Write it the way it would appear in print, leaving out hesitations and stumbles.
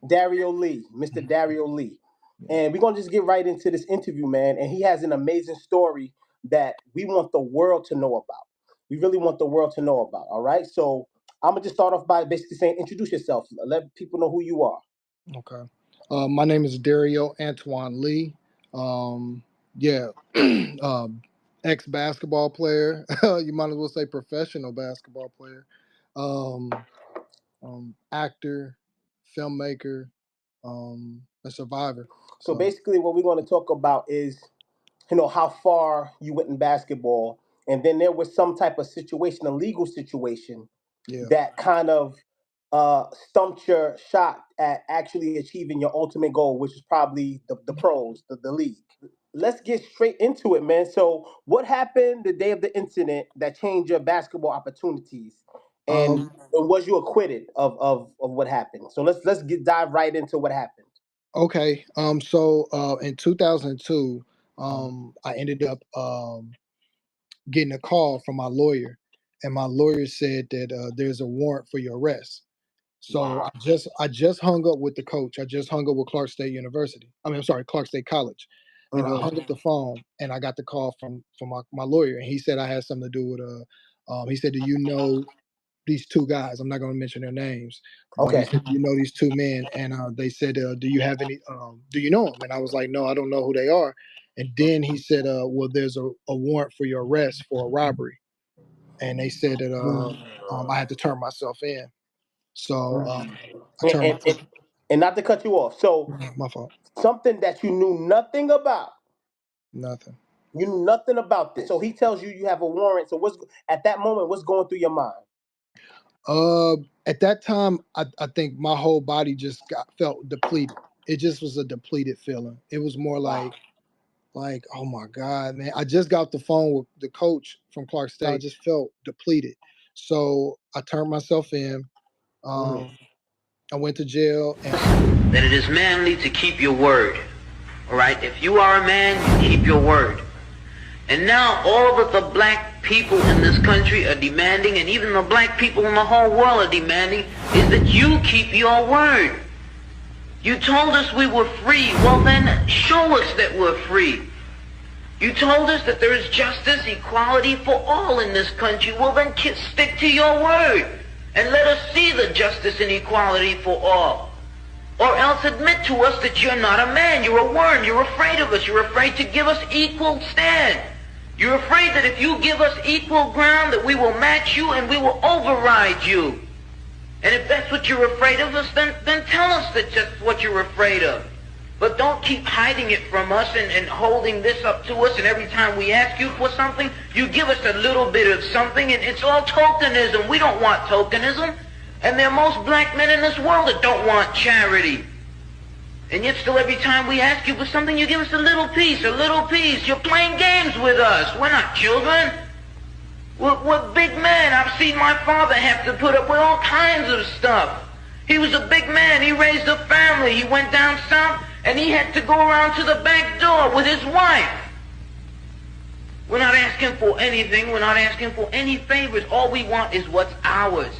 Dario Lee, Mr. Dario Lee. And we're going to just get right into this interview, man. And he has an amazing story that we want the world to know about. We really want the world to know about. All right. So I'm going to just start off by basically saying, introduce yourself. Let people know who you are. Okay. My name is Dario Antoine Lee. Yeah. Ex-basketball player. You might as well say professional basketball player. Um, Actor, filmmaker, a survivor. So basically, what we're going to talk about is, how far you went in basketball. And then there was some type of situation, a legal situation, Yeah. that kind of stumped your shot at actually achieving your ultimate goal, which is probably the pros, the league. Let's get straight into it, man. So, what happened the day of the incident that changed your basketball opportunities, and was you acquitted of what happened? So let's dive right into what happened. Okay. So in 2002, I ended up getting a call from my lawyer, and my lawyer said that there's a warrant for your arrest. So Wow. I just hung up with the coach. I just hung up with Clark State University. I'm sorry, Clark State College. And I hung up the phone, and I got the call from my lawyer, and he said I had something to do with he said, do you know these two guys? I'm not going to mention their names, but Okay. he said, you know these two men, and they said, do you have any? Do you know them? And I was like, no, I don't know who they are. And then he said, well, there's a warrant for your arrest for a robbery, and they said that I had to turn myself in. So I turned myself. And not to cut you off. So My fault. something that you knew nothing about. Nothing. You knew nothing about this. So he tells you you have a warrant. So what's at that moment? What's going through your mind? At that time, I think my whole body just felt depleted. It just was a depleted feeling. It was more like, oh my God, man! I just got the phone with the coach from Clark State. I just felt depleted, so I turned myself in. I went to jail. That it is manly to keep your word. All right, if you are a man, you keep your word. And now all that the black people in this country are demanding, and even the black people in the whole world are demanding, is that you keep your word. You told us we were free. Well then, show us that we're free. You told us that there is justice, equality for all in this country. Well then, stick to your word and let us see the justice and equality for all. Or else admit to us that you're not a man, you're a worm, you're afraid of us, you're afraid to give us equal stand. You're afraid that if you give us equal ground that we will match you and we will override you. And if that's what you're afraid of us, then tell us that just what you're afraid of. But don't keep hiding it from us and holding this up to us, and every time we ask you for something, you give us a little bit of something, and it's all tokenism. We don't want tokenism. And there are most black men in this world that don't want charity. And yet still every time we ask you for something, you give us a little piece, a little piece. You're playing games with us. We're not children. We're big men. I've seen my father have to put up with all kinds of stuff. He was a big man. He raised a family. He went down south, and he had to go around to the back door with his wife. We're not asking for anything. We're not asking for any favors. All we want is what's ours.